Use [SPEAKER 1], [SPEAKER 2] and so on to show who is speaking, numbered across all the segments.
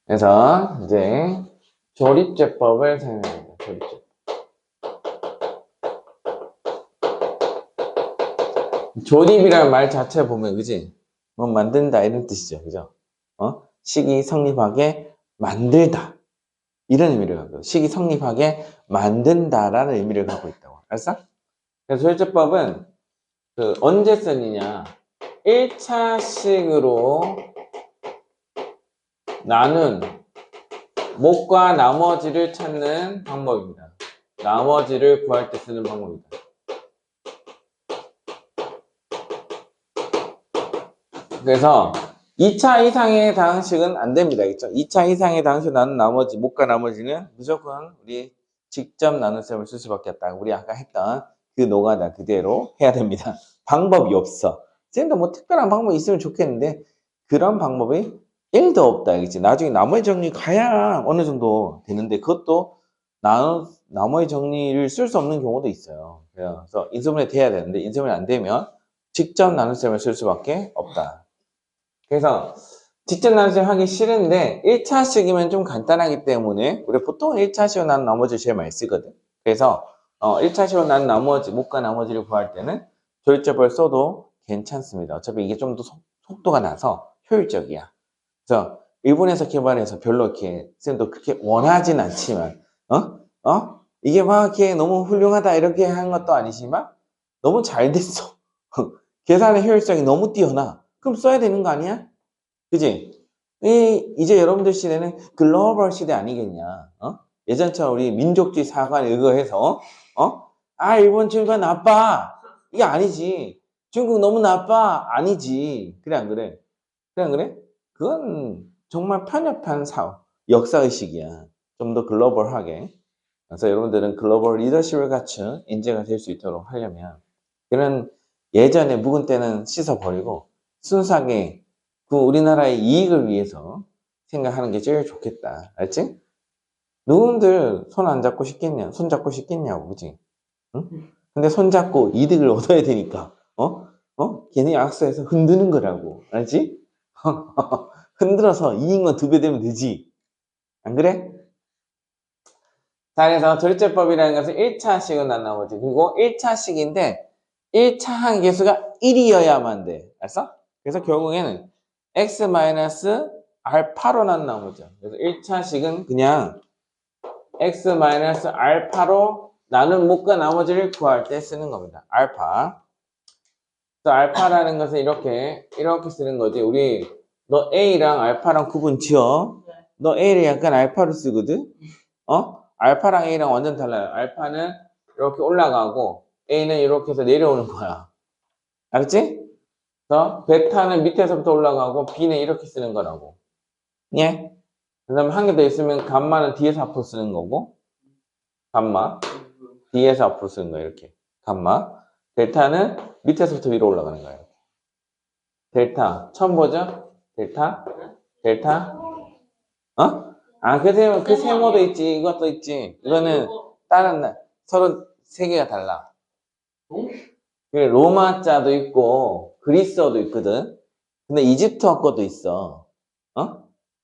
[SPEAKER 1] 그래서 이제 조립제법을 사용합니다. 조립제법. 조립이라는 말 자체 보면 그지? 뭐 만든다 이런 뜻이죠. 그죠? 식이 성립하게 만들다. 이런 의미를 갖고 식이 성립하게 만든다라는 의미를 갖고 있다고. 알았어? 그래서 조립제법은 언제 쓰느냐? 1차식으로 나눈 목과 나머지를 찾는 방법입니다. 나머지를 구할 때 쓰는 방법입니다. 그래서 2차 이상의 다항식은 안 됩니다. 그렇죠? 2차 이상의 다항식 나눈 나머지, 목과 나머지는 무조건 우리 직접 나눈 셈을 쓸 수밖에 없다. 우리 아까 했던 그 노가다 그대로 해야 됩니다. 방법이 없어. 쌤도 뭐 특별한 방법이 있으면 좋겠는데 그런 방법이 1도 없다. 알겠지? 나중에 나머지 정리 가야 어느 정도 되는데 그것도 나머지 정리를 쓸 수 없는 경우도 있어요. 그래서 인수분해 돼야 되는데 인수분해 안 되면 직접 나눈 셈을 쓸 수밖에 없다. 그래서 직접 나눗셈 하기 싫은데 1차식이면 좀 간단하기 때문에 우리 보통 1차식으로 나눈 나머지를 제일 많이 쓰거든. 그래서 1차식으로 나눈 나머지, 목과 나머지를 구할 때는 조립제법을 써도 괜찮습니다. 어차피 이게 좀 더 속도가 나서 효율적이야. 그래서 일본에서 개발해서 별로 이렇게 쌤도 그렇게 원하진 않지만 이게 막 이렇게 너무 훌륭하다 이렇게 한 것도 아니지만 너무 잘 됐어. 계산의 효율성이 너무 뛰어나. 그럼 써야 되는 거 아니야? 그지? 이제 여러분들 시대는 글로벌 시대 아니겠냐? 예전처럼 우리 민족주의 사관에 의거해서, 일본 친구가 나빠. 이게 아니지. 중국 너무 나빠. 아니지. 그래, 안 그래? 그래, 안 그래? 그건 정말 편협한 역사의식이야. 좀 더 글로벌하게. 그래서 여러분들은 글로벌 리더십을 갖춘 인재가 될 수 있도록 하려면, 그런 예전에 묵은 때는 씻어버리고, 순수하게 그 우리나라의 이익을 위해서 생각하는 게 제일 좋겠다. 알지? 누군들 손 안 잡고 싶겠냐? 손 잡고 싶겠냐고, 그지? 응? 근데 손 잡고 이득을 얻어야 되니까, 괜히 악수해서 흔드는 거라고. 알지? 흔들어서 이익만 2배 되면 되지. 안 그래? 자, 그래서 조립제법이라는 것은 1차식은 나머지. 그리고 1차식인데, 1차 항계수가 1이어야만 돼. 알았어? 그래서 결국에는 x-알파로 나누죠. 그래서 1차식은 그냥 x-알파로 나눈 목과 나머지를 구할 때 쓰는 겁니다. 알파. 그래서 알파라는 것은 이렇게 쓰는 거지. 너 A랑 알파랑 구분 지어. 너 A를 약간 알파로 쓰거든? 알파랑 A랑 완전 달라요. 알파는 이렇게 올라가고 A는 이렇게 해서 내려오는 거야. 알았지? 그래서 베타는 밑에서부터 올라가고 B는 이렇게 쓰는 거라고. 예? 그 다음에 한 개 더 있으면 감마는 뒤에서 앞으로 쓰는 거고, 감마 뒤에서 앞으로 쓰는 거야. 이렇게 감마. 델타는 밑에서부터 위로 올라가는 거예요. 델타 처음 보죠? 델타 그 세모도 있지. 이것도 있지. 이거는 다른 서로 세 개가 달라. 로마자도 있고 그리스어도 있거든. 근데 이집트어 것도 있어.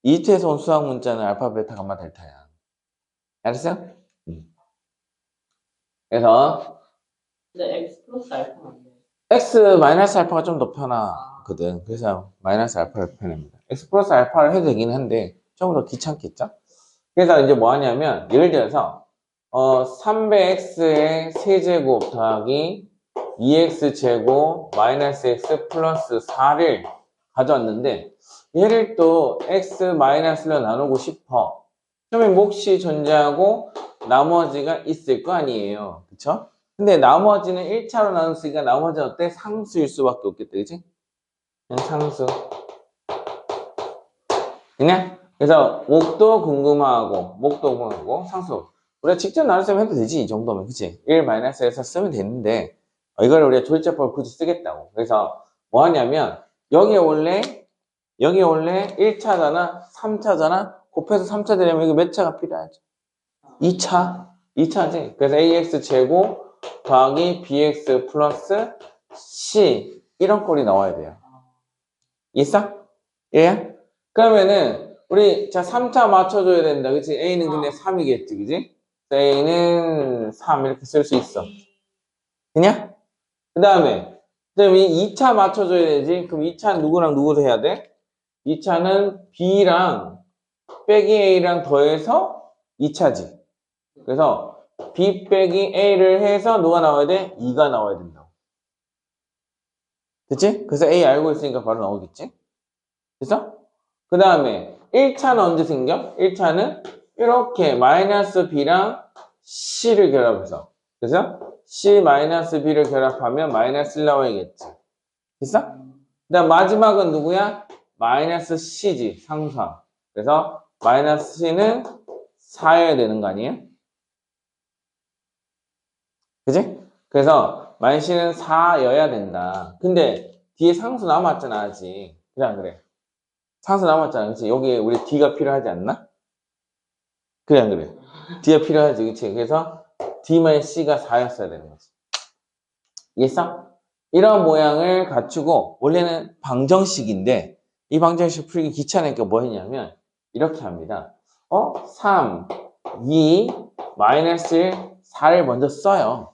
[SPEAKER 1] 이집트에서 온 수학 문자는 알파, 베타, 감마, 델타야. 알았어? 그래서
[SPEAKER 2] X 플러스 알파는
[SPEAKER 1] X 마이너스 알파가 좀 더 편하거든. 그래서 마이너스 알파를 표현합니다. X 플러스 알파를 해도 되긴 한데 좀 더 귀찮겠죠? 그래서 이제 뭐 하냐면 예를 들어서 300x의 세제곱 더하기 2x제곱 마이너스 x 플러스 4를 가져왔는데 얘를 또 x 마이너스로 나누고 싶어. 그러면 몫이 존재하고 나머지가 있을 거 아니에요. 그쵸? 근데 나머지는 1차로 나눴으니까 나머지는 어때? 상수일 수밖에 없겠다. 그치? 그냥 상수. 그냥? 그래서 목도 궁금하고 상수. 우리가 직접 나눴으면 해도 되지. 이 정도면. 그치? 1-에서 쓰면 되는데 이걸 우리가 조립제법을 굳이 쓰겠다고. 그래서 뭐 하냐면 여기에 원래 1차잖아 3차잖아 곱해서 3차 되려면 이거 몇 차가 필요하죠? 2차지. 그래서 ax제곱 더하기 bx 플러스 c 이런 꼴이 나와야 돼요. 있어? 예? 그러면은 우리, 자, 3차 맞춰줘야 된다. 그치? A는 근데 3이겠지. 그치? A는 3 이렇게 쓸 수 있어. 그냥? 그 다음에, 이 2차 맞춰줘야 되지? 그럼 2차 누구랑 누구도 해야 돼? 2차는 B랑 빼기 A랑 더해서 2차지. 그래서 B 빼기 A를 해서 누가 나와야 돼? 2가 나와야 된다고. 됐지? 그래서 A 알고 있으니까 바로 나오겠지? 됐어? 그 다음에 1차는 언제 생겨? 1차는 이렇게 마이너스 B랑 C를 결합해서. 그래서 C 마이너스 B를 결합하면 마이너스 1 나와야겠지. 됐어? 그 다음 마지막은 누구야? 마이너스 C지. 상수항. 그래서 마이너스 C는 4여야 되는 거 아니에요? 그지? 그래서 마이너스 C는 4여야 된다. 근데 뒤에 상수 남았잖아 아직. 그래 안 그래? 상수 남았잖아. 그치? 여기에 우리 D가 필요하지 않나? 그래 안 그래? D가 필요하지. 그치? 그래서 D-C가 4였어야 되는 거지. 이해했어? 이런 모양을 갖추고 원래는 방정식인데 이 방정식 풀기 귀찮으니까 뭐 했냐면 이렇게 합니다. 3, 2, 마이너스 1, 4를 먼저 써요.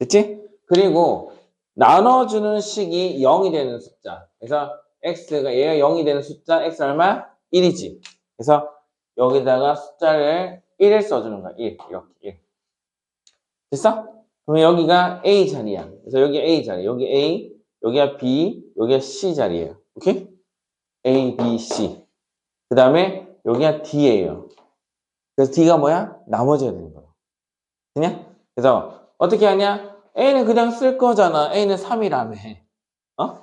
[SPEAKER 1] 됐지? 그리고 나눠주는 식이 0이 되는 숫자. 그래서 x가 얘가 0이 되는 숫자 x 얼마? 1이지. 그래서 여기다가 숫자를 1을 써주는 거야. 1 이렇게 1. 됐어? 그럼 여기가 A 자리야. 그래서 여기 A 자리, 여기 A, 여기가 B, 여기가 C 자리예요. 오케이? A, B, C. 그 다음에 여기가 D예요. 그래서 D가 뭐야? 나머지가 되는 거야. 그냥? 그래서 어떻게 하냐? A는 그냥 쓸 거잖아. A는 3이라며.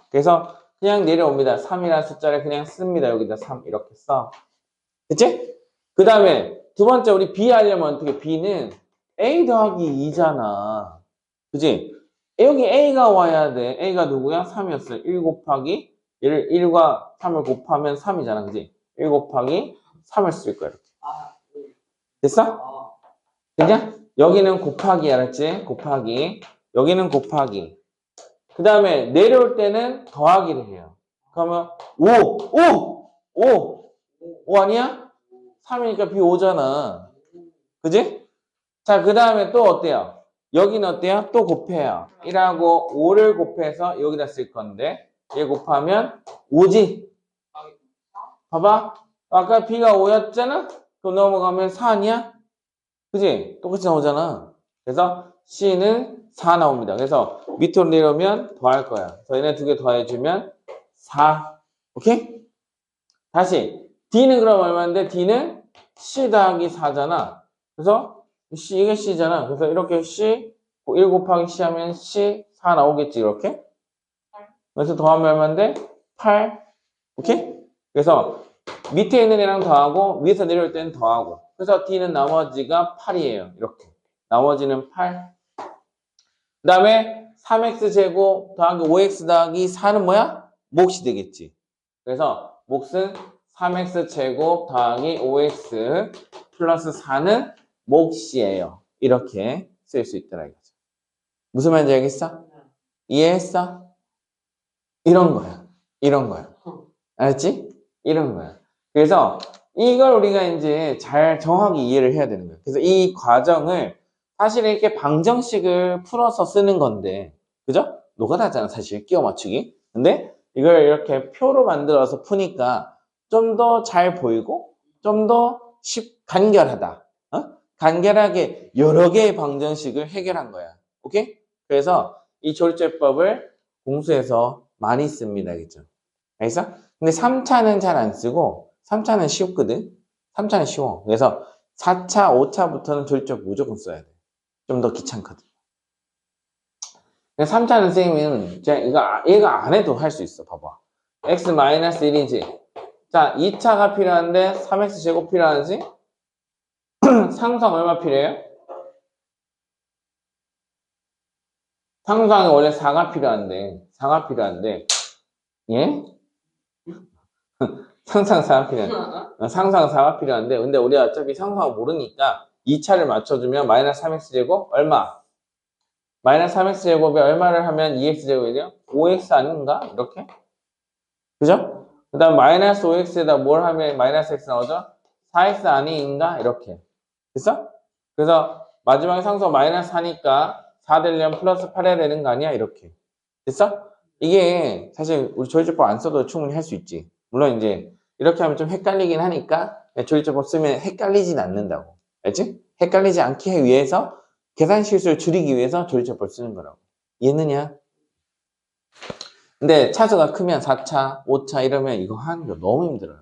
[SPEAKER 1] 그래서 그냥 내려옵니다. 3이라는 숫자를 그냥 씁니다. 여기다 3 이렇게 써. 그치? 그 다음에 두 번째 우리 B 하려면 어떻게? B는 A 더하기 2잖아. 그치? 여기 A가 와야 돼. A가 누구야? 3이었어요. 1 곱하기 얘를 1과 3을 곱하면 3이잖아. 그치? 1 곱하기 3을 쓸 거야. 이렇게. 됐어? 그냥? 여기는 곱하기 알았지? 곱하기. 여기는 곱하기. 그 다음에 내려올 때는 더하기를 해요. 그러면 5 아니야? 3이니까 B 5잖아. 그지? 자, 그 다음에 또 어때요? 여기는 어때요? 또 곱해요. 1하고 5를 곱해서 여기다 쓸 건데 얘 곱하면 5지? 봐봐. 아까 B가 5였잖아? 그럼 넘어가면 4 아니야? 그지? 똑같이 나오잖아. 그래서 C는 4 나옵니다. 그래서 밑으로 내려오면 더할 거야. 그래서 얘네 두 개 더해주면 4. 오케이? 다시. D는 그럼 얼마인데? D는 C 더하기 4잖아. 그래서 C, 이게 C잖아. 그래서 이렇게 C, 1 곱하기 C 하면 C, 4 나오겠지, 이렇게? 그래서 더하면 얼마인데? 8. 오케이? 그래서 밑에 있는 애랑 더하고 위에서 내려올 때는 더하고. 그래서 D는 나머지가 8이에요. 이렇게. 나머지는 8. 그 다음에 3x제곱 더하기 5x 더하기 4는 뭐야? 몫이 되겠지. 그래서 몫은 3x제곱 더하기 5x 플러스 4는 몫이에요. 이렇게 쓸 수 있더라 이거죠. 무슨 말인지 알겠어? 이해했어? 이런 거야. 이런 거야. 알았지? 이런 거야. 그래서 이걸 우리가 이제 잘 정확히 이해를 해야 되는 거야. 그래서 이 과정을 사실 이렇게 방정식을 풀어서 쓰는 건데, 그죠? 노가다잖아, 사실. 끼워 맞추기. 근데 이걸 이렇게 표로 만들어서 푸니까 좀 더 잘 보이고, 좀 더 간결하다. 간결하게 여러 개의 방정식을 해결한 거야. 오케이? 그래서 이 졸제법을 공수에서 많이 씁니다. 그죠? 알겠어? 근데 3차는 잘 안 쓰고 3차는 쉽거든. 3차는 쉬워. 그래서 4차, 5차부터는 졸제법 무조건 써야 돼. 좀 더 귀찮거든. 3차는 선생님은 얘가 안 해도 할 수 있어. 봐봐. x-1이지. 자, 2차가 필요한데 3x 제곱 필요하지? 상수항 얼마 필요해요? 상수항이 원래 4가 필요한데 예? 상상 4가 필요한데 상상 4가 필요한데 근데 우리가 어차피 상상을 모르니까 2차를 맞춰주면 마이너스 3x 제곱 얼마? 마이너스 3x 제곱에 얼마를 하면 2x 제곱이 돼요? 5x 아닌가? 이렇게? 그죠? 그 다음 마이너스 5x에다 뭘 하면 마이너스 x 나오죠? 4x 아닌가? 이렇게. 됐어? 그래서 마지막에 상수가 마이너스 4니까 4 되려면 플러스 8 해야 되는 거 아니야? 이렇게. 됐어? 이게 사실 우리 조리제법 안 써도 충분히 할 수 있지. 물론 이제 이렇게 하면 좀 헷갈리긴 하니까 조리제법 쓰면 헷갈리진 않는다고. 알지? 헷갈리지 않게 위해서 계산 실수를 줄이기 위해서 조리제법 쓰는 거라고. 이해했느냐? 근데 차수가 크면 4차, 5차 이러면 이거 하는 거 너무 힘들어요.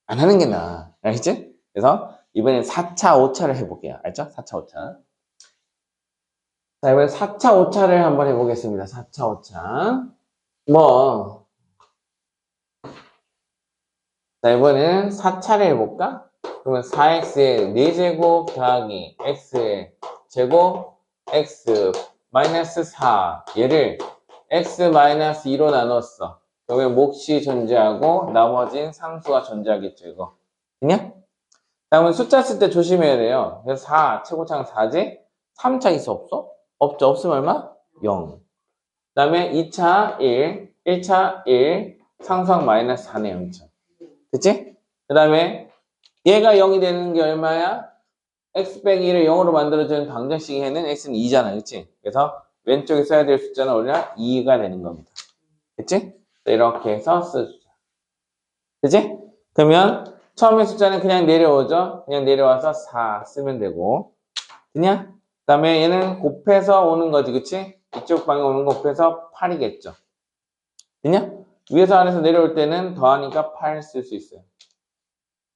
[SPEAKER 1] 안 하는 게 나아. 알겠지? 그래서 이번엔 4차, 5차를 해볼게요. 알죠? 4차, 5차. 자, 이번엔 4차, 5차를 한번 해보겠습니다. 4차, 5차. 자, 이번에는 4차를 해볼까? 그러면 4x의 4제곱 더하기 x의 제곱 x 마이너스 4 얘를 x 마이너스 2로 나눴어. 그러면 몫이 존재하고 나머진 상수가 존재하겠죠, 이거. 됐냐? 다음은 숫자 쓸 때 조심해야 돼요. 그래서 4, 최고차는 4지? 3차 있어, 없어? 없죠. 없으면 얼마? 0. 그 다음에 2차 1, 1차 1, 상수항 마이너스 4네, 0차. 됐지? 그 다음에 얘가 0이 되는 게 얼마야? x 빼기 1을 0으로 만들어주는 방정식 해는 x는 2잖아. 그치? 그래서 왼쪽에 써야 될 숫자는 원래 2가 되는 겁니다. 됐지? 이렇게 해서 써주자. 그치? 그러면 처음에 숫자는 그냥 내려오죠? 그냥 내려와서 4 쓰면 되고. 그냥? 그 다음에 얘는 곱해서 오는 거지. 그치? 이쪽 방에 오는 거 곱해서 8이겠죠. 그냥? 위에서 아래에서 내려올 때는 더하니까 8 쓸 수 있어요.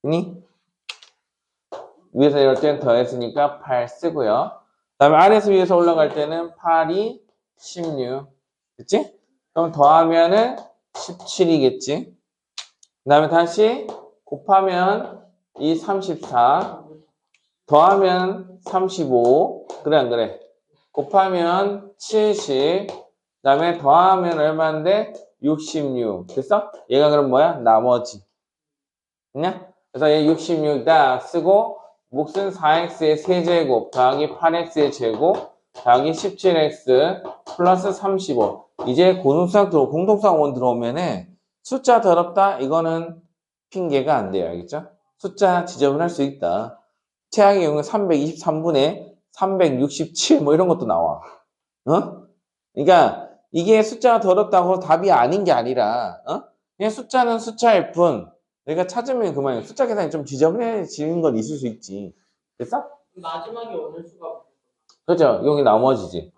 [SPEAKER 1] 그니? 위에서 내려올 때는 더했으니까 8 쓰고요. 그 다음에 아래에서 위에서 올라갈 때는 8이 16. 그치? 그럼 더하면은 17이겠지? 그 다음에 다시 곱하면 이 34, 더하면 35, 그래 안 그래? 곱하면 70, 그 다음에 더하면 얼마인데? 66. 됐어? 얘가 그럼 뭐야? 나머지. 됐냐? 그래서 얘 66다 쓰고 몫은 4x의 세제곱 더하기 8x의 제곱 더하기 17x 플러스 35. 이제 공통수학원 들어오면은 숫자 더럽다 이거는 핑계가 안 돼요. 알겠죠? 숫자 지저분할 수 있다. 최악의 경우는 323분의 367 뭐 이런 것도 나와. 어? 그러니까 이게 숫자가 더럽다고 답이 아닌 게 아니라 그냥 숫자는 숫자일 뿐 내가 찾으면 그만이야. 숫자 계산이 좀 지저분해지는 건 있을 수 있지. 됐어?
[SPEAKER 2] 마지막에 오는 수가
[SPEAKER 1] 그렇죠? 여기 나머지지.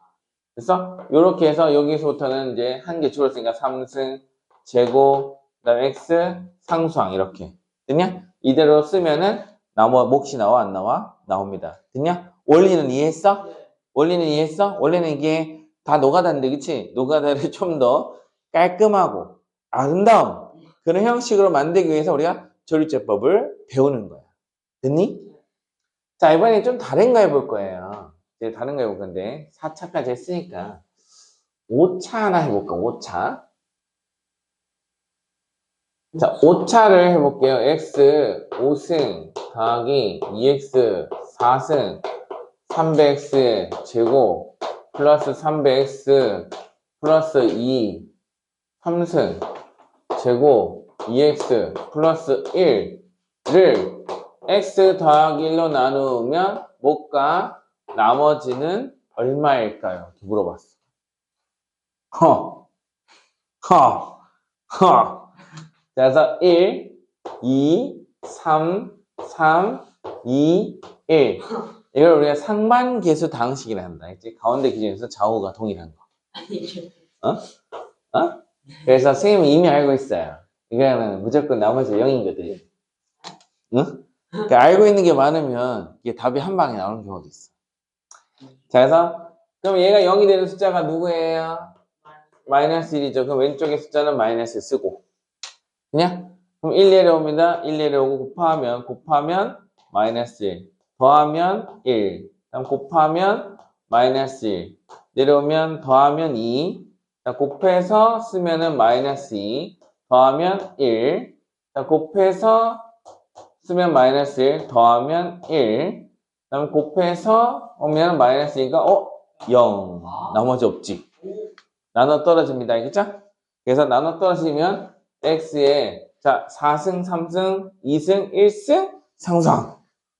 [SPEAKER 1] 됐어? 요렇게 해서 여기서부터는 이제 한 개 줄었으니까 3승, 제곱, 그 다음에 x, 상수항 이렇게. 됐냐? 이대로 쓰면은 몫이 나와 안 나와? 나옵니다. 됐냐? 원리는 이해했어? 원리는 이해했어? 원래는 이게 다 노가다인데 그치? 노가다를 좀 더 깔끔하고 아름다운 그런 형식으로 만들기 위해서 우리가 조리제법을 배우는 거야. 됐니? 자, 이번에 좀 다른 거 해볼 거예요. 이제 다른 거 해볼 건데 4차까지 했으니까 5차 하나 해볼까? 5차. 자, 5차를 해볼게요. x 5승 더하기 2x 4승 300x 제곱 플러스 300x 플러스 2 3승 제곱 2x 플러스 1를 x 더하기 1로 나누면 몫과 나머지는 얼마일까요? 이렇게 물어봤어. 허, 허, 허. 그래서 1, 2, 3, 3, 2, 1. 이걸 우리가 상반계수 다항식이라 한다. 알지? 가운데 기준에서 좌우가 동일한 거.
[SPEAKER 2] 아니죠.
[SPEAKER 1] 어? 그래서 선생님이 이미 알고 있어요. 이거는 무조건 나머지 0이거든. 응? 그러니까 알고 있는 게 많으면 이게 답이 한 방에 나오는 경우도 있어. 자, 그래서 그럼 얘가 0이 되는 숫자가 누구예요? 마이너스 1이죠. 그럼 왼쪽의 숫자는 마이너스 쓰고. 그냥? 그럼 1 내려옵니다. 1 내려오고 곱하면 마이너스 1. 더하면 1. 그다음 곱하면 마이너스 1. 내려오면 더하면 2. 곱해서 쓰면은 마이너스 2. 더하면 1. 곱해서 쓰면 마이너스 1. 더하면 1. 그다음 곱해서 오면 마이너스 2가 0. 나머지 없지. 나눠 떨어집니다. 알겠죠? 그래서 나눠 떨어지면 x의 자, 4승, 3승, 2승, 1승, 상수항.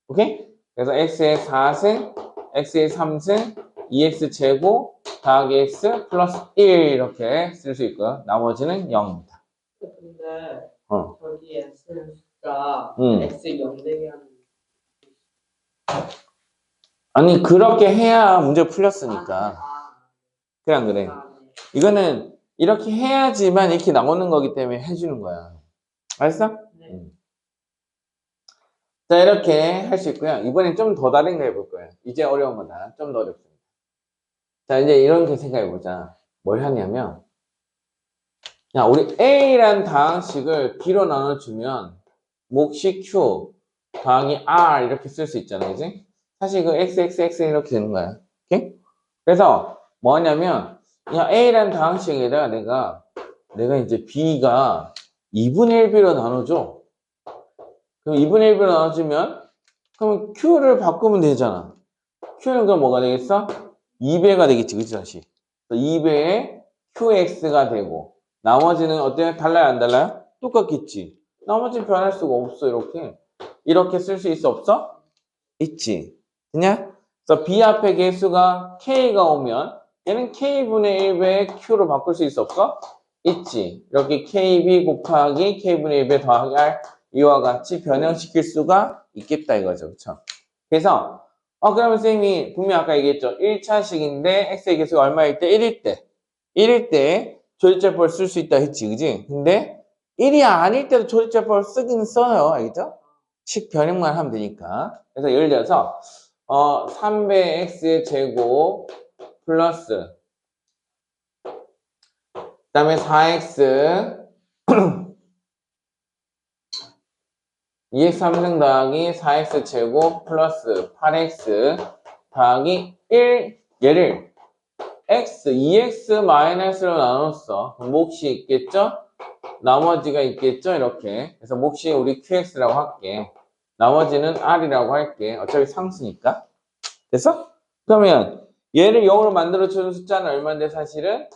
[SPEAKER 1] 오케이? 그래서 x의 4승, x의 3승, 2x 제곱, 더하기 x 플러스 1 이렇게 쓸 수 있고요. 나머지는 0입니다.
[SPEAKER 2] 근데
[SPEAKER 1] 어.
[SPEAKER 2] 저기 X는 숫자
[SPEAKER 1] 음.
[SPEAKER 2] X 0 되게 하는
[SPEAKER 1] 아니, 그렇게 해야 문제 풀렸으니까. 그래, 안 그래?
[SPEAKER 2] 네.
[SPEAKER 1] 이거는 이렇게 해야지만 이렇게 나오는 거기 때문에 해주는 거야. 알았어?
[SPEAKER 2] 네.
[SPEAKER 1] 자, 이렇게 할 수 있고요. 이번엔 좀 더 다른 거 해볼 거예요. 이제 어려운 거다. 좀 더 어렵습니다. 자, 이제 이렇게 생각해보자. 뭘 하냐면, 야, 우리 A란 다항식을 B로 나눠주면, 몫이 Q, 더하기 R 이렇게 쓸 수 있잖아, 그지? 사실 그 XXX 이렇게 되는 거야. 오케이? 그래서 뭐 하냐면, 야, A란 다항식에다가 내가 이제 B가 2분의 1B로 나눠줘. 그럼 2분의 1B로 나눠주면, 그럼 Q를 바꾸면 되잖아. Q는 그럼 뭐가 되겠어? 2배가 되겠지, 그치, 다시. 2배의 QX가 되고, 나머지는 어때? 달라요, 안 달라요? 똑같겠지. 나머지는 변할 수가 없어, 이렇게. 이렇게 쓸 수 있어, 없어? 있지. 됐냐? 그래서 B 앞에 개수가 K가 오면, 얘는 K분의 1배의 Q로 바꿀 수 있어, 없어? 있지. 이렇게 KB 곱하기 K분의 1배 더하기 R, 이와 같이 변형시킬 수가 있겠다, 이거죠. 그쵸? 그래서, 그러면 쌤이 분명 아까 얘기했죠. 1차식인데 x의 개수가 얼마일 때? 1일 때 조립제법을 쓸 수 있다 했지, 그지? 근데 1이 아닐 때도 조립제법을 쓰긴 써요, 알겠죠? 식 변형만 하면 되니까. 그래서 예를 들어서 3배 x의 제곱 플러스 그 다음에 4x 2x 3승 더하기 4x 제곱 플러스 8x 더하기 1 얘를 x, 2x 마이너스로 나눴어. 그럼 몫이 있겠죠? 나머지가 있겠죠? 이렇게. 그래서 몫이 우리 qx라고 할게. 나머지는 r이라고 할게. 어차피 상수니까. 됐어? 그러면 얘를 0으로 만들어주는 숫자는 얼마인데 사실은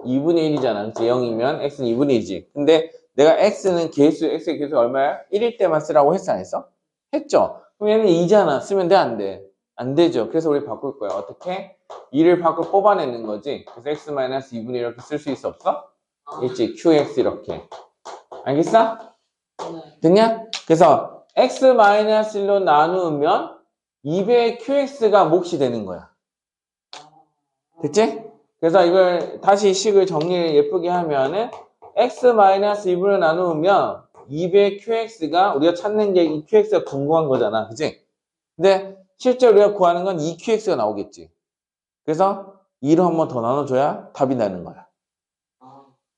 [SPEAKER 1] 2분의 1이잖아. 그치? 0이면 x는 2분의 1이지. 근데 내가 x는 x의 개수 얼마야? 1일 때만 쓰라고 했어, 안 했어? 했죠? 그럼 얘는 2잖아. 쓰면 돼, 안 돼? 안 되죠. 그래서 우리 바꿀 거야. 어떻게? 2를 밖으로 뽑아내는 거지. 그래서 x-2분의 1 이렇게 쓸 수 있어, 없어? 있지. qx 이렇게. 알겠어?
[SPEAKER 2] 네.
[SPEAKER 1] 됐냐? 그래서 x-1로 나누면 2배의 qx가 몫이 되는 거야. 됐지? 그래서 이걸 다시 식을 정리를 예쁘게 하면은 x-2분을 나누면 2배의 qx가 우리가 찾는 게 이 qx가 궁금한 거잖아. 그치? 근데 실제 우리가 구하는 건 2qx가 나오겠지. 그래서 2로 한 번 더 나눠줘야 답이 나는 거야.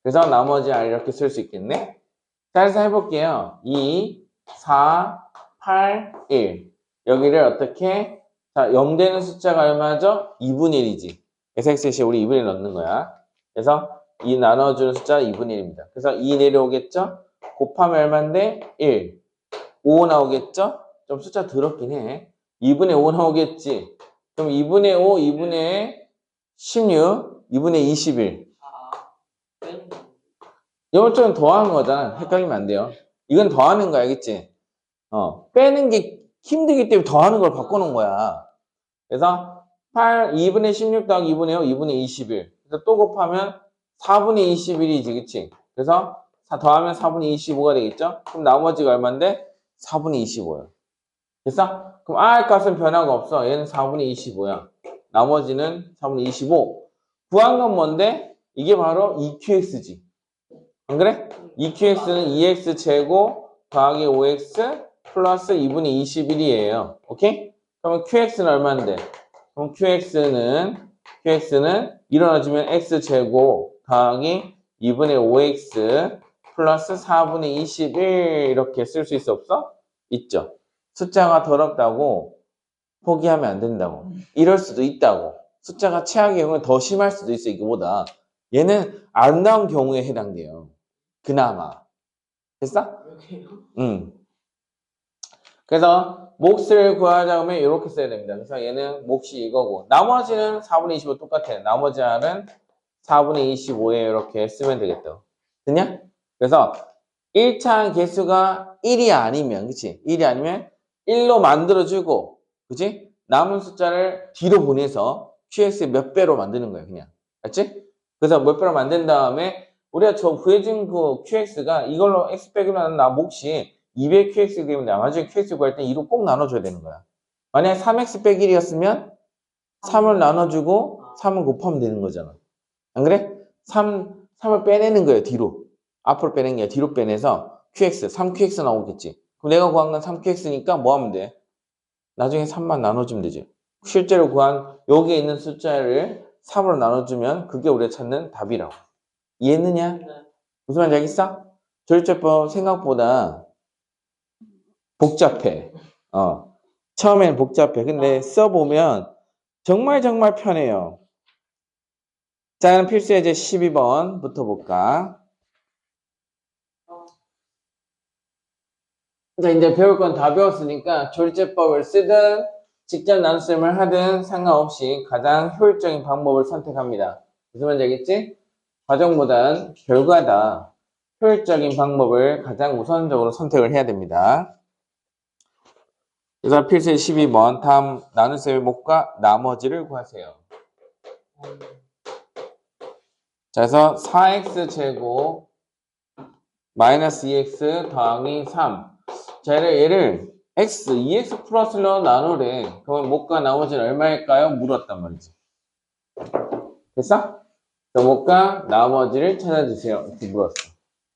[SPEAKER 1] 그래서 나머지 r 이렇게 쓸 수 있겠네. 자, 그래서 해볼게요. 2, 4, 8, 1. 여기를 어떻게? 자, 0 되는 숫자가 얼마죠? 2분의 1이지. SX에 우리 2분의 1 넣는 거야. 그래서 2 나눠주는 숫자 2분의 1입니다. 그래서 2 내려오겠죠? 곱하면 얼마인데? 1. 5 나오겠죠? 좀 숫자 더럽긴 해. 2분의 5 나오겠지? 그럼 2분의 5, 2분의 16, 2분의 21. 이걸 좀 더하는 거잖아. 헷갈리면 안 돼요. 이건 더하는 거야, 알겠지? 빼는 게 힘들기 때문에 더하는 걸 바꾸는 거야. 그래서 2분의 16 더하기 2분의 5, 2분의 21. 그래서 또 곱하면 4분의 21이지, 그치? 그래서 더하면 4분의 25가 되겠죠? 그럼 나머지가 얼마인데? 4분의 25야. 됐어? 그럼 R 값은 변화가 없어. 얘는 4분의 25야. 나머지는 4분의 25. 구한 건 뭔데? 이게 바로 EQX지. 안 그래? EQX는 2x 제곱 더하기 5x 플러스 2분의 21이에요. 오케이? 그러면 QX는 얼마인데? 그럼 QX는 일어나주면 x 제곱 더하기 2분의 5x 플러스 4분의 21 이렇게 쓸 수 있어 없어? 있죠. 숫자가 더럽다고 포기하면 안 된다고. 이럴 수도 있다고. 숫자가 최악의 경우는 더 심할 수도 있어, 이거보다. 얘는 아름다운 경우에 해당돼요. 그나마. 됐어? 응. 그래서 몫을 구하자 하면 이렇게 써야 됩니다. 그래서 얘는 몫이 이거고 나머지는 4분의 25 똑같아. 나머지 R은 4분의 25에 이렇게 쓰면 되겠다. 됐냐? 그래서 1차 개수가 1이 아니면, 그치? 1이 아니면 1로 만들어주고, 그치? 남은 숫자를 뒤로 보내서 QX의 몇 배로 만드는 거예요, 그냥. 알지? 그래서 몇 배로 만든 다음에 우리가 저 구해준 그 QX가 이걸로 X 빼기로 하는 나 몫이 200QX 되면 나머지 QX 구할 때 2로 꼭 나눠줘야 되는 거야. 만약에 3X 빼기 1이었으면 3을 나눠주고 3을 곱하면 되는 거잖아. 안 그래? 3을 빼내는 거예요, 뒤로. 앞으로 빼낸 게 아니라 뒤로 빼내서 QX, 3QX 나오겠지. 그럼 내가 구한 건 3QX니까 뭐 하면 돼? 나중에 3만 나눠주면 되지. 실제로 구한 여기에 있는 숫자를 3으로 나눠주면 그게 우리가 찾는 답이라고. 이해했느냐?
[SPEAKER 2] 네.
[SPEAKER 1] 무슨 말인지 알겠어? 조리제법 생각보다 복잡해. 처음에는 복잡해. 근데 써보면 정말 편해요. 자, 그럼 필수 예제 12번부터 볼까? 자, 이제 배울 건 다 배웠으니까 조리제법을 쓰든 직접 나눗셈을 하든 상관없이 가장 효율적인 방법을 선택합니다. 무슨 말인지 알겠지? 과정보단 결과다. 효율적인 방법을 가장 우선적으로 선택을 해야 됩니다. 그래서 필수 12번 다음 나눗셈의 목과 나머지를 구하세요. 자, 그래서 4x 제곱 마이너스 2x 더하기 3. 자, 얘를 x, 2x 플러스로 나누래. 그러면 목과 나머지는 얼마일까요? 물었단 말이지. 됐어? 목과 나머지를 찾아주세요. 이렇게 물었어.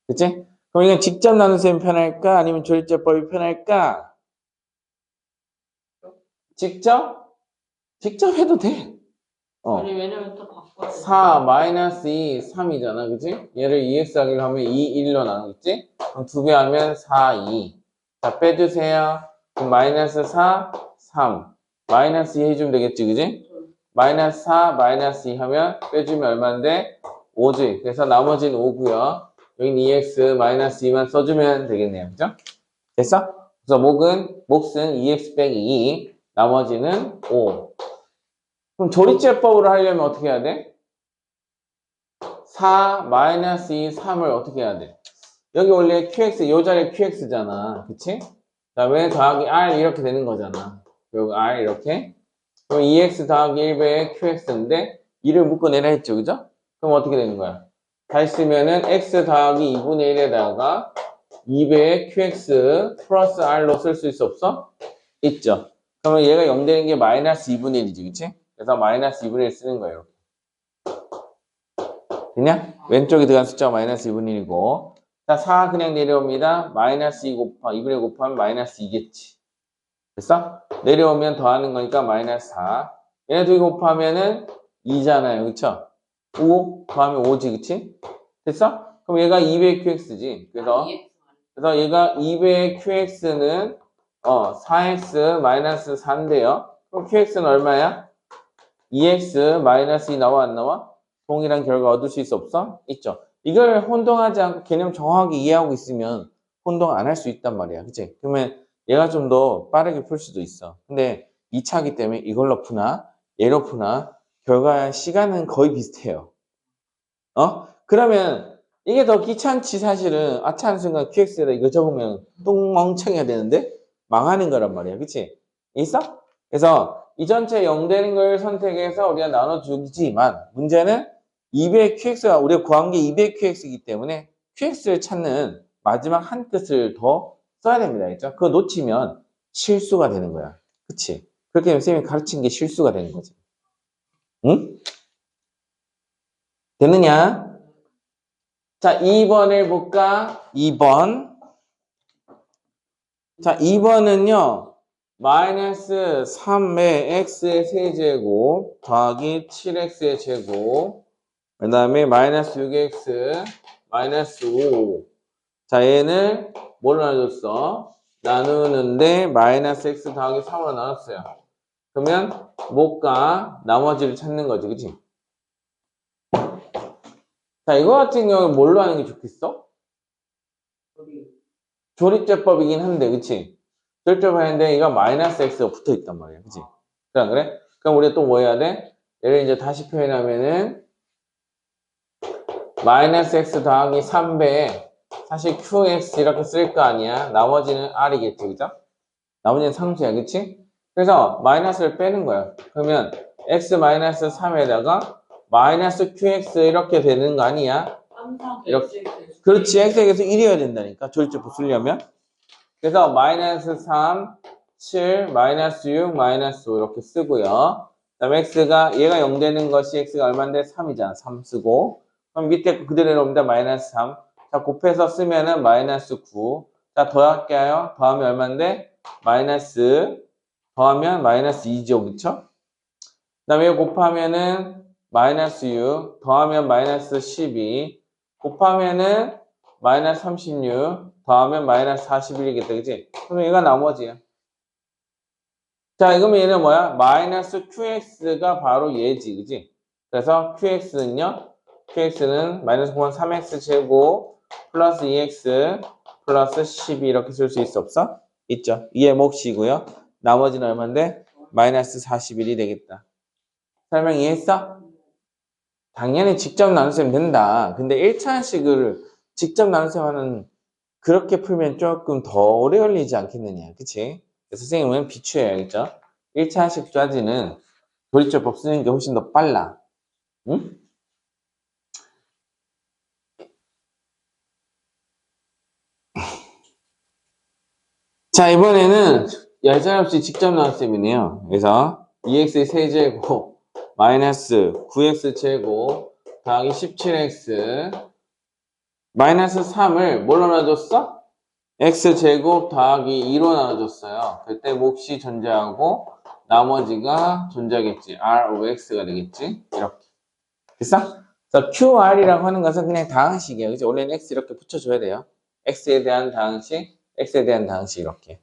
[SPEAKER 1] 그치? 그럼 이건 직접 나눗셈이 편할까? 아니면 조리제법이 편할까? 직접? 직접 해도 돼.
[SPEAKER 2] 아니, 왜냐면 또 바꿔야 돼.
[SPEAKER 1] 4 마이너스 2, 3이잖아. 그치? 얘를 2x 하기로 하면 2, 1로 나누겠지? 그럼 2배 하면 4, 2. 자, 빼주세요. 그럼 마이너스 4, 3. 마이너스 2 해주면 되겠지, 그지? 마이너스 4, 마이너스 2 하면 빼주면 얼마인데? 5지. 그래서 나머지는 5고요. 여긴 2x 마이너스 2만 써주면 되겠네요. 그죠? 됐어? 그래서 몫은 2x 빼기 2. 나머지는 5. 그럼 조리제법으로 하려면 어떻게 해야 돼? 4, 마이너스 2, 3을 어떻게 해야 돼? 여기 원래 QX, 요 자리에 QX잖아. 그치? 그 다음에 더하기 R 이렇게 되는 거잖아. 여기 R 이렇게. 그럼 2X 더하기 1배의 QX인데 2를 묶어내라 했죠. 그죠? 그럼 어떻게 되는 거야? 다시 쓰면은 X 더하기 2분의 1에다가 2배의 QX 플러스 R로 쓸 수 있어 없어? 있죠. 그러면 얘가 0 되는 게 마이너스 2분의 1이지. 그치? 그래서 마이너스 2분의 1 쓰는 거예요. 됐냐? 왼쪽에 들어간 숫자가 마이너스 2분의 1이고. 자, 4 그냥 내려옵니다. 마이너스 2 2분의 1 곱하면 마이너스 2겠지. 됐어? 내려오면 더하는 거니까 마이너스 4. 얘네 둘 곱하면은 2잖아요. 그쵸? 5 더하면 5지. 그치? 됐어? 그럼 얘가 2배의 QX지. 그래서 얘가 2배의 QX는 4x 마이너스 4인데요. 그럼 QX는 얼마야? 2x 마이너스 2 나와 안 나와? 동일한 결과 얻을 수 있어 없어? 있죠. 이걸 혼동하지 않고 개념 정확하게 이해하고 있으면 혼동 안 할 수 있단 말이야. 그치? 그러면 얘가 좀 더 빠르게 풀 수도 있어. 근데 2차기 때문에 이걸로 푸나 얘로 푸나 결과 시간은 거의 비슷해요. 그러면 이게 더 귀찮지 사실은. 아차 하는 순간 QX에다 이거 적으면 똥멍청해야 되는데 망하는 거란 말이야. 그치? 있어? 그래서 이 전체 0 되는 걸 선택해서 우리가 나눠주지만 문제는 200 QX가 우리가 구한 게 200 QX이기 때문에 QX를 찾는 마지막 한 뜻을 더 써야 됩니다. 알죠? 그거 놓치면 실수가 되는 거야. 그치? 그렇게 하면 쌤이 가르친 게 실수가 되는 거지. 응? 됐느냐? 자, 2번을 볼까? 2번. 자, 2번은요. 마이너스 3의 x의 세제곱 더하기 7x의 제곱 그 다음에 마이너스 6x 마이너스 5. 자, 얘는 뭘로 나눠줬어? 나누는데 마이너스 x 더하기 3으로 나눴어요. 그러면 목과 나머지를 찾는 거지. 그치? 자, 이거 같은 경우는 뭘로 하는 게 좋겠어? 조립제법이긴 한데, 그치? 조립제법 하는데, 이거 마이너스 x가 붙어 있단 말이야. 그치? 그래? 그럼 우리가 또 뭐 해야 돼? 얘를 이제 다시 표현하면은, 마이너스 x 더하기 3배에 사실 QX 이렇게 쓸 거 아니야. 나머지는 R이겠지, 그죠? 나머지는 상수야, 그치? 그래서 마이너스를 빼는 거야. 그러면 X-3에다가 마이너스 QX 이렇게 되는 거 아니야?
[SPEAKER 2] 항상
[SPEAKER 1] 이렇게.
[SPEAKER 2] XX.
[SPEAKER 1] 그렇지, X에게서 1이어야 된다니까. 조리제법 쓰려면. 그래서 마이너스 3, 7, 마이너스 6, 마이너스 5 이렇게 쓰고요. 그 다음에 X가, 얘가 0 되는 것이 X가 얼마인데? 3이잖아. 3 쓰고. 그럼 밑에 거 그대로 내려옵니다. 마이너스 3. 자, 곱해서 쓰면은 마이너스 9. 자, 더할게요. 더하면 얼마인데? 마이너스, 더하면 마이너스 2죠. 그쵸? 그 다음에 이거 곱하면은 마이너스 6. 더하면 마이너스 12. 곱하면은 마이너스 36. 더하면 마이너스 41이겠다. 그치? 그럼 얘가 나머지야. 자, 그러면 얘는 뭐야? 마이너스 QX가 바로 얘지. 그치? 그래서 QX는요? QX는 마이너스 9만 3X 제곱 플러스 2X 플러스 12 이렇게 쓸 수 있어 없어? 있죠. 이해 몫이고요. 나머지는 얼마인데? 마이너스 41이 되겠다. 설명 이해했어? 당연히 직접 나누시면 된다. 근데 1차식을 직접 나누시면 그렇게 풀면 조금 더 오래 걸리지 않겠느냐. 그치? 그래서 선생님은 비추해야겠죠? 1차식 짜지는 도리처법 쓰는 게 훨씬 더 빨라. 응? 자, 이번에는 얄짤없이 직접 나온 셈이네요. 그래서 2x의 세제곱 마이너스 9x 제곱 더하기 17x 마이너스 3을 뭘로 나눠줬어? x제곱 더하기 2로 나눠줬어요. 그때 몫이 존재하고 나머지가 존재하겠지. r of x가 되겠지. 이렇게. 됐어? 그래서 qr이라고 하는 것은 그냥 다항식이에요. 그치? 원래는 x 이렇게 붙여줘야 돼요. x에 대한 다항식, x에 대한 다항식 이렇게.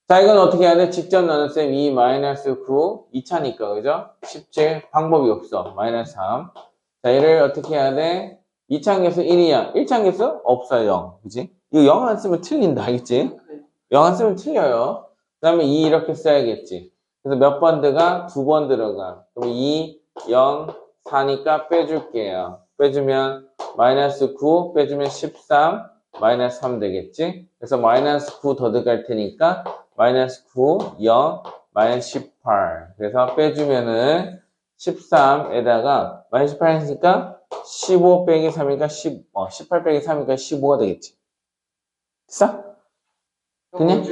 [SPEAKER 1] 자, 이건 어떻게 해야 돼? 직접 나눗셈 2 마이너스 9, 2차니까, 그죠? 17, 방법이 없어. 마이너스 3. 자, 얘를 어떻게 해야 돼? 2차항계수 1이야. 1차항계수 없어요, 0. 그지? 이거 0 안 쓰면 틀린다, 알겠지? 0 안 쓰면 틀려요. 그 다음에 2 이렇게 써야겠지. 그래서 몇 번 들어가? 2번 들어가. 그럼 2, 0, 4니까 빼줄게요. 빼주면 마이너스 9, 빼주면 13, 마이너스 3 되겠지? 그래서 마이너스 9 더 들어갈 테니까 마이너스 9, 0, 마이너스 18. 그래서 빼주면은 13에다가 마이너스 18 했으니까 15 빼기 3이니까 18 빼기 3이니까 15가 되겠지. 됐어? 그냥?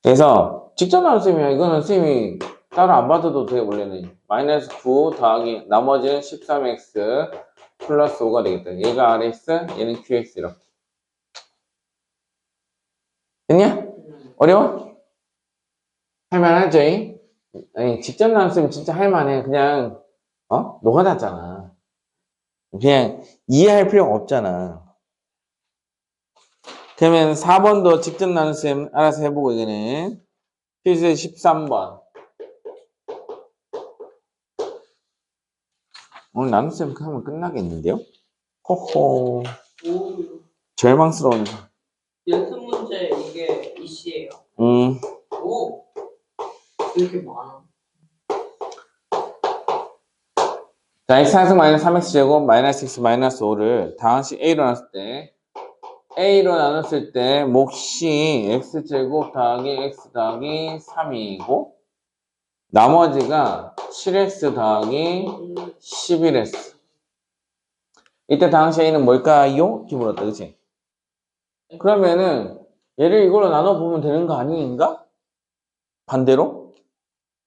[SPEAKER 1] 그래서 직접 나온 셈이야. 이거는 셈이 따로 안 받아도 돼, 원래는. 마이너스 9 더하기 나머지는 13x 플러스 5가 되겠다. 얘가 RX, 얘는 QX 이렇게. 됐냐? 어려워? 할만하죠? 아니, 직접 나왔으면 진짜 할만해. 그냥, 녹아났잖아. 그냥 이해할 필요가 없잖아. 그러면 4번도 직접 나눗셈 알아서 해보고, 이거는. 필수의 13번. 오늘 나눗셈 하면 끝나겠는데요? 호호. 절망스러운.
[SPEAKER 2] 연습 문제 이게 이시예요. 오, 이렇게 많아.
[SPEAKER 1] 자, x 상승 마이너스 3x 제곱 마이너스 x 마이너스 5를 다항식 a로 나눴을 때 몫이 x 제곱 더하기 x 더하기 3이고 나머지가 7x 더하기 11x. 이때 다항식 a는 뭘까요? 이렇게 물었다, 그치? 그러면은 얘를 이걸로 나눠보면 되는 거 아닌가? 반대로?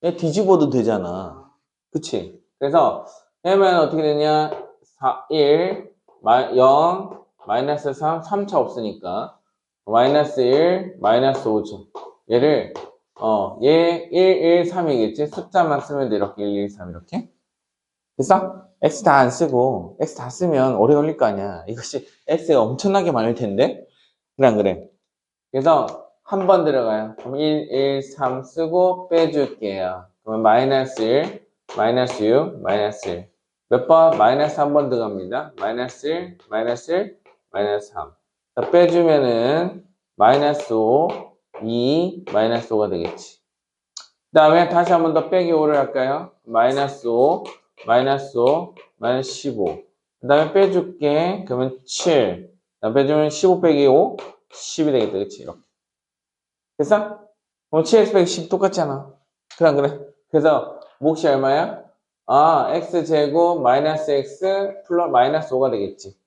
[SPEAKER 1] 얘 뒤집어도 되잖아. 그치? 그래서 그러면 어떻게 되냐? 4, 1, 0, 마이너스 3, 3차 없으니까 마이너스 1, 마이너스 5죠. 얘를 얘 1, 1, 3이겠지? 숫자만 쓰면 돼. 이렇게 1, 1, 3 이렇게. 됐어? x 다 안 쓰고 x 다 쓰면 오래 걸릴 거 아니야. 이것이 x가 엄청나게 많을 텐데. 그래 안 그래? 그래서 한 번 들어가요. 그럼 1, 1, 3 쓰고 빼줄게요. 그러면 마이너스 1, 마이너스 6, 마이너스 1. 몇 번? 마이너스 한 번 들어갑니다. 마이너스 1, 마이너스 1, 마이너스 3. 자, 빼주면은 마이너스 5, 2, 마이너스 5가 되겠지. 그 다음에 다시 한 번 더 빼기 5를 할까요? 마이너스 5, 마이너스 5, 마이너스 15. 그 다음에 빼줄게. 그러면 7. 그 빼주면 15 빼기 5, 10이 되겠다. 그치? 이렇게. 됐어? 그럼 7x 빼기 10 똑같잖아. 그래, 안 그래? 그래서 몫이 얼마야? 아, x제곱 마이너스 x 플러스 마이너스 5가 되겠지.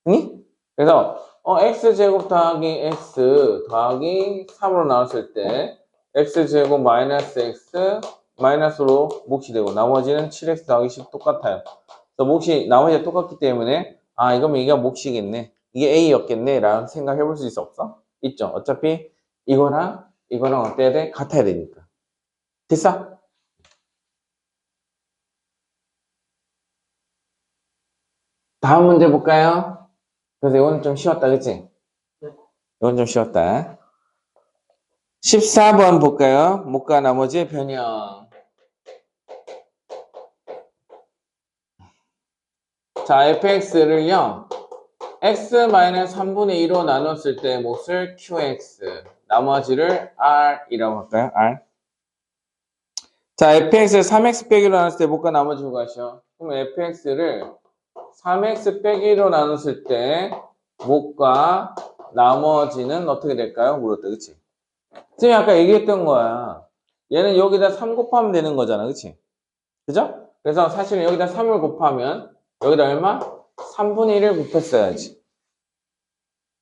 [SPEAKER 1] 응? 그래서 x제곱 더하기 x 더하기 3으로 나눴을 때 x제곱 마이너스 x 마이너스로 몫이 되고 나머지는 7x 더하기 10 똑같아요. 그래서 몫이 나머지가 똑같기 때문에 아 이거면 이게 몫이겠네. 이게 a였겠네 라는 생각 해볼 수 있어 없어? 있죠. 어차피 이거랑 어때야 돼? 같아야 되니까. 됐어? 다음 문제 볼까요? 그래서 이거는 좀 쉬웠다 그치? 이건 좀 쉬웠다. 14번 볼까요? 목과 나머지의 변형. 자, fx를요, x-3분의 2로 나눴을 때 몫을 qx, 나머지를 r이라고 할까요? r. 자, fx를 3x 빼기로 나눴을 때 목과 나머지 구하시오. 그럼 fx를 3x 빼기로 나눴을 때 목과 나머지는 어떻게 될까요? 물었다, 그치? 쌤이 아까 얘기했던 거야. 얘는 여기다 3 곱하면 되는 거잖아, 그치? 그죠? 그래서 사실은 여기다 3을 곱하면 여기다 얼마? 3분의 1을 곱했어야지.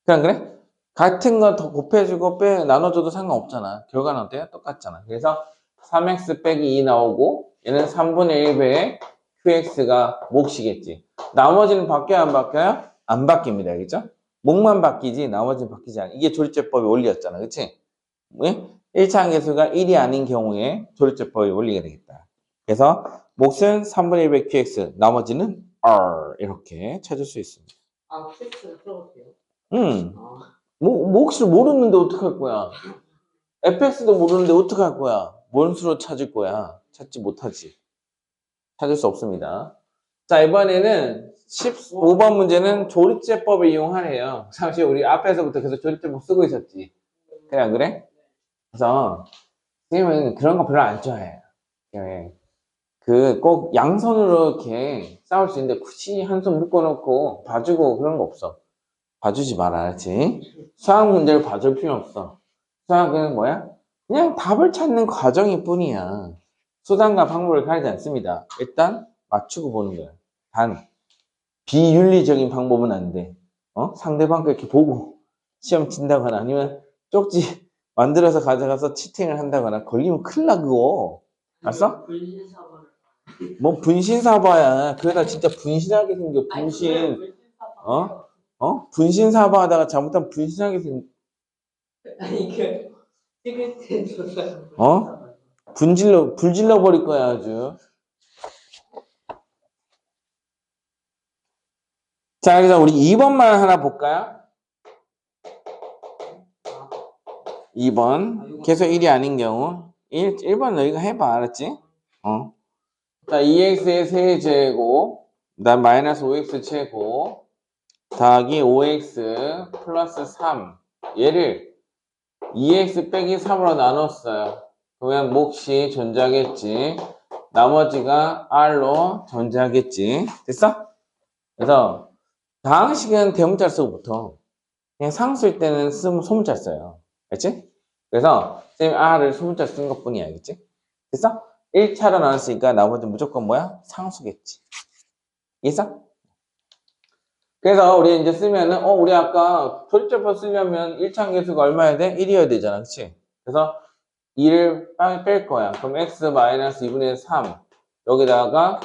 [SPEAKER 1] 그냥 그래? 같은 거 더 곱해주고 나눠줘도 상관없잖아. 결과는 어때요? 똑같잖아. 그래서 3x 빼기 2 나오고 얘는 3분의 1배의 qx가 몫이겠지. 나머지는 바뀌어요? 안 바뀌어요? 안 바뀝니다. 그죠? 몫만 바뀌지 나머지는 바뀌지 않아. 이게 조립제법의 원리였잖아. 그치? 1차 함계수가 1이 아닌 경우에 조립제법의 원리가 되겠다. 그래서 몫은 3분의 1배 qx, 나머지는 r 이렇게 찾을 수 있습니다.
[SPEAKER 2] 아, QX를 써볼게요. 아,
[SPEAKER 1] 몫을 모르는데 어떡할 거야? fx도 모르는데 어떡할 거야? 뭔 수로 찾을 거야? 찾지 못하지. 찾을 수 없습니다. 자, 이번에는 15번 문제는 조립제법을 이용하래요. 사실 우리 앞에서부터 계속 조립제법 쓰고 있었지. 그래, 안 그래? 그래서 선생님은 그런 거 별로 안 좋아해요. 꼭 양손으로 이렇게 싸울 수 있는데 굳이 한 손 묶어놓고 봐주고 그런 거 없어. 봐주지 마라, 알지? 수학 문제를 봐줄 필요 없어. 수학은 뭐야? 그냥 답을 찾는 과정일 뿐이야. 수단과 방법을 가리지 않습니다. 일단 맞추고 보는 거야. 단 비윤리적인 방법은 안 돼. 상대방 거 이렇게 보고 시험 친다거나 아니면 쪽지 만들어서 가져가서 치팅을 한다거나 걸리면 큰일 나 그거. 알았어?
[SPEAKER 2] 분신사발.
[SPEAKER 1] 뭐 분신사바야. 그러다 진짜 분신하게 생겨. 분신. 분신사바 하다가 잘못하면 분신하게 생겨.
[SPEAKER 2] 아니 찍을 때 좋아요.
[SPEAKER 1] 불질러 버릴 거야 아주. 자, 그래서 우리 2번만 하나 볼까요? 2번. 계속 1이 아닌 경우. 1번 너희가 해봐, 알았지? 자, 2x의 세제곱, 그다음 마이너스 5x 제곱, 더하기 5x 플러스 3. 얘를 2x 빼기 3으로 나눴어요. 그러면 몫이 존재하겠지. 나머지가 r로 존재하겠지. 됐어? 그래서 다항식은 대문자를 쓰고 보통 그냥 상수일 때는 소문자 써요. 알지? 그래서 쌤이 r을 소문자 쓴 것 뿐이야. 알겠지? 됐어? 1차로 나눴으니까 나머지는 무조건 뭐야? 상수겠지. 이해했어? 그래서 우리 이제 쓰면은 우리 아까 조립제법 쓰려면 1차 함계수가 얼마여야 돼? 1이어야 되잖아. 그치? 그래서 2를 뺄 거야. 그럼 x-2분의 3 여기다가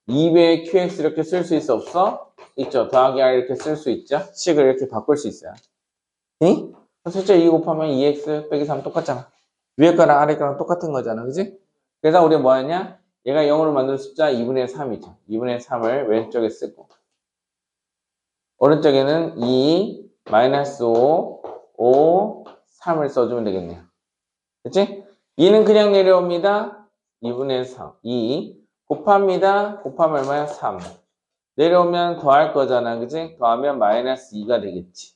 [SPEAKER 1] 2배의 qx 이렇게 쓸 수 있어 없어? 있죠. 더하기 r 이렇게 쓸 수 있죠. 식을 이렇게 바꿀 수 있어요. 응? 실제 2 곱하면 2x 빼기 3 똑같잖아. 위에 거랑 아래 거랑 똑같은 거잖아. 그지? 그래서 우리가 뭐 했냐? 얘가 0으로 만든 숫자 2분의 3이죠. 2분의 3을 왼쪽에 쓰고 오른쪽에는 2, 마이너스 5, 5, 3을 써주면 되겠네요. 그치? 2는 그냥 내려옵니다. 2분의 3, 2 곱합니다. 곱하면 얼마야? 3 내려오면 더할 거잖아. 그치? 더하면 마이너스 2가 되겠지.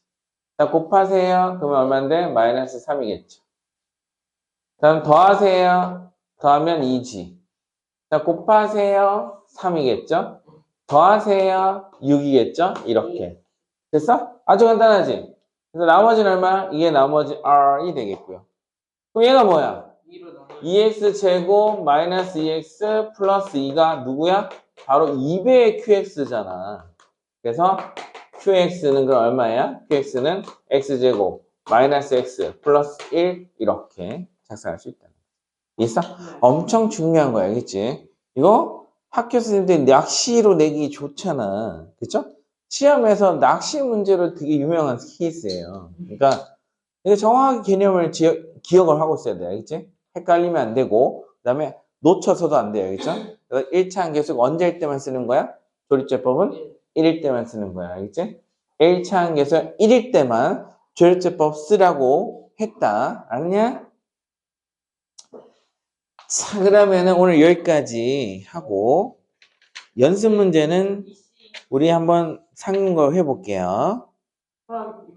[SPEAKER 1] 자, 곱하세요. 그러면 얼마인데? 마이너스 3이겠죠. 다음 더하세요. 더하면 2지. 자, 곱하세요. 3이겠죠? 더하세요. 6이겠죠? 이렇게. 됐어? 아주 간단하지? 그래서 나머지는 얼마? 이게 나머지 R이 되겠고요. 그럼 얘가 뭐야?
[SPEAKER 2] 2로 나눠.
[SPEAKER 1] 2x 제곱 마이너스 2x 플러스 2가 누구야? 바로 2배의 qx잖아. 그래서 qx는 그럼 얼마야? qx는 x제곱 마이너스 x 플러스 1 이렇게 작성할 수 있다. 있어? 엄청 중요한 거야, 알겠지? 이거 학교 선생님들 낚시로 내기 좋잖아. 그쵸? 시험에서 낚시 문제로 되게 유명한 케이스예요. 그러니까 이게 정확하게 개념을 기억을 하고 있어야 돼, 알겠지? 헷갈리면 안 되고, 그 다음에 놓쳐서도 안 돼요, 알겠죠? 그래서 1차 함계수가 언제일 때만 쓰는 거야? 조립제법은 1일 때만 쓰는 거야, 알겠지? 1차 함계수 1일 때만 조립제법 쓰라고 했다, 알았냐? 자, 그러면은 오늘 여기까지 하고, 연습 문제는 우리 한번 상거 해볼게요.
[SPEAKER 2] 그럼